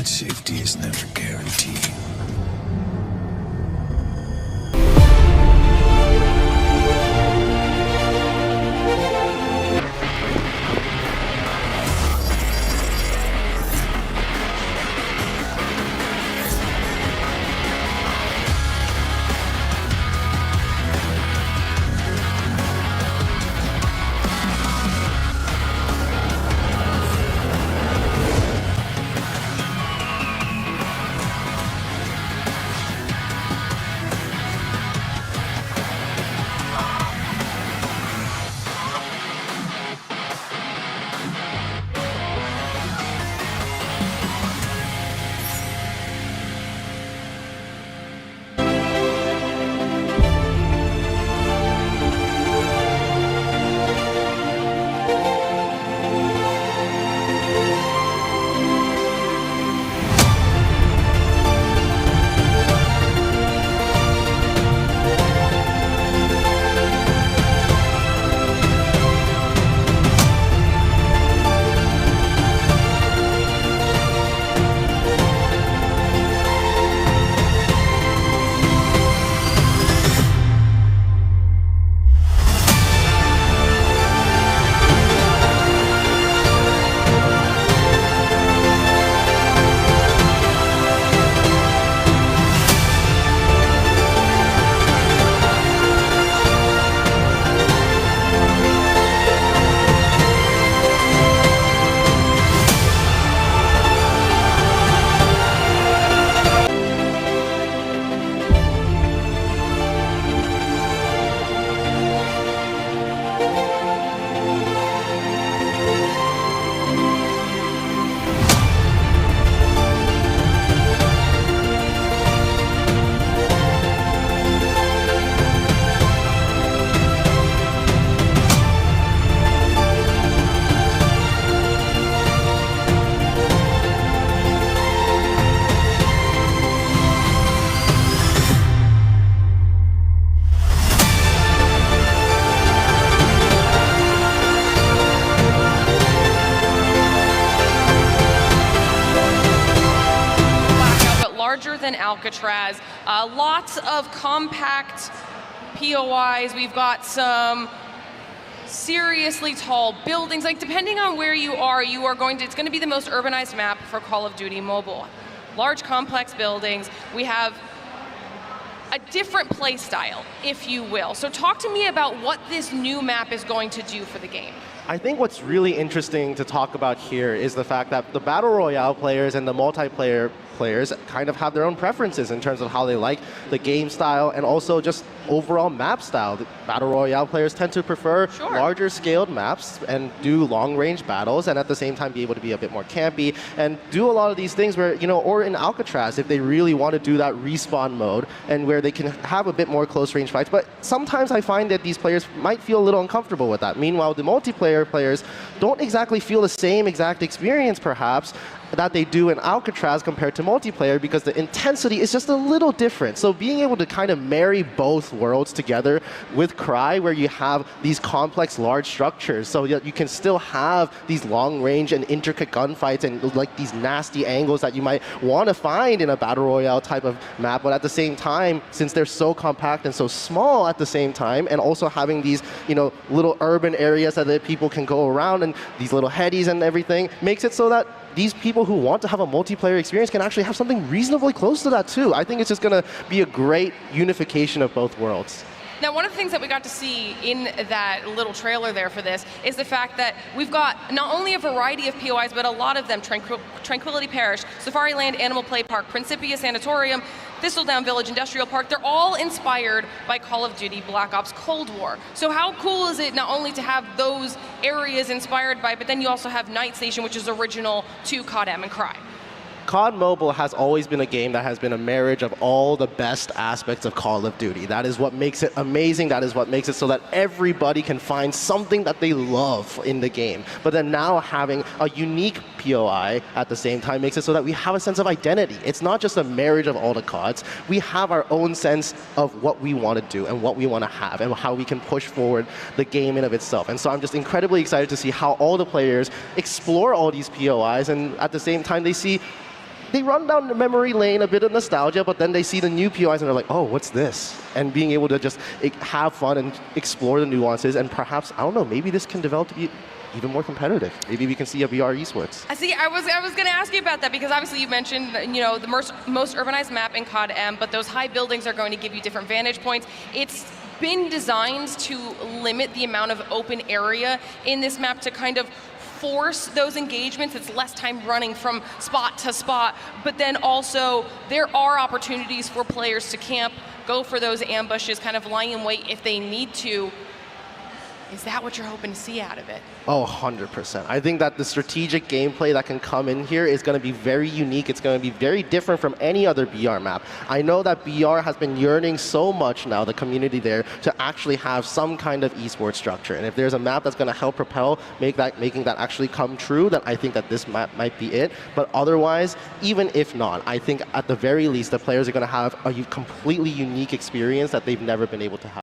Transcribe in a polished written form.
that safety is never guaranteed. Larger than Alcatraz, lots of compact POIs. We've got some seriously tall buildings. Like, depending on where you are going to, it's going to be the most urbanized map for Call of Duty Mobile. Large, complex buildings. We have a different play style, if you will. So talk to me about what this new map is going to do for the game. I think what's really interesting to talk about here is the fact that the Battle Royale players and the multiplayer players kind of have their own preferences in terms of how they like the game style and also just overall map style. The Battle Royale players tend to prefer larger scaled maps and do long range battles, and at the same time be able to be a bit more campy and do a lot of these things where, you know, or in Alcatraz if they really want to do that respawn mode and where they can have a bit more close range fights. But sometimes I find that these players might feel a little uncomfortable with that. Meanwhile, the multiplayer players don't exactly feel the same exact experience perhaps that they do in Alcatraz compared to multiplayer, because the intensity is just a little different. So being able to kind of marry both worlds together with Cry, where you have these complex large structures, so that you can still have these long range and intricate gunfights and like these nasty angles that you might want to find in a Battle Royale type of map, but at the same time, since they're so compact and so small at the same time, and also having these, you know, little urban areas that people can go around and these little headies and everything, makes it so that these people who want to have a multiplayer experience can actually have something reasonably close to that too. I think it's just going to be a great unification of both worlds. Now, one of the things that we got to see in that little trailer there for this is the fact that we've got not only a variety of POIs, but a lot of them, Tranquility Parish, Safari Land, Animal Play Park, Principia Sanatorium, Thistledown Village, Industrial Park, they're all inspired by Call of Duty Black Ops Cold War. So how cool is it not only to have those areas inspired by, but then you also have Night Station, which is original to Codm and Cry. COD Mobile has always been a game that has been a marriage of all the best aspects of Call of Duty. That is what makes it amazing. That is what makes it so that everybody can find something that they love in the game. But then now having a unique POI at the same time makes it so that we have a sense of identity. It's not just a marriage of all the CODs. We have our own sense of what we want to do and what we want to have and how we can push forward the game in of itself. And so I'm just incredibly excited to see how all the players explore all these POIs, and at the same time they see they run down the memory lane, a bit of nostalgia, but then they see the new POIs and they're like, oh, what's this? And being able to just have fun and explore the nuances, and perhaps, I don't know, maybe this can develop to be even more competitive. Maybe we can see a VR esports. I was going to ask you about that, because obviously you mentioned, the most urbanized map in COD-M, but those high buildings are going to give you different vantage points. It's been designed to limit the amount of open area in this map to kind of force those engagements. It's less time running from spot to spot, but then also there are opportunities for players to camp, go for those ambushes, kind of lie in wait if they need to. Is that what you're hoping to see out of it? Oh, 100%. I think that the strategic gameplay that can come in here is going to be very unique. It's going to be very different from any other BR map. I know that BR has been yearning so much now, the community there, to actually have some kind of esports structure. And if there's a map that's going to help propel, making that actually come true, then I think that this map might be it. But otherwise, even if not, I think at the very least, the players are going to have a completely unique experience that they've never been able to have.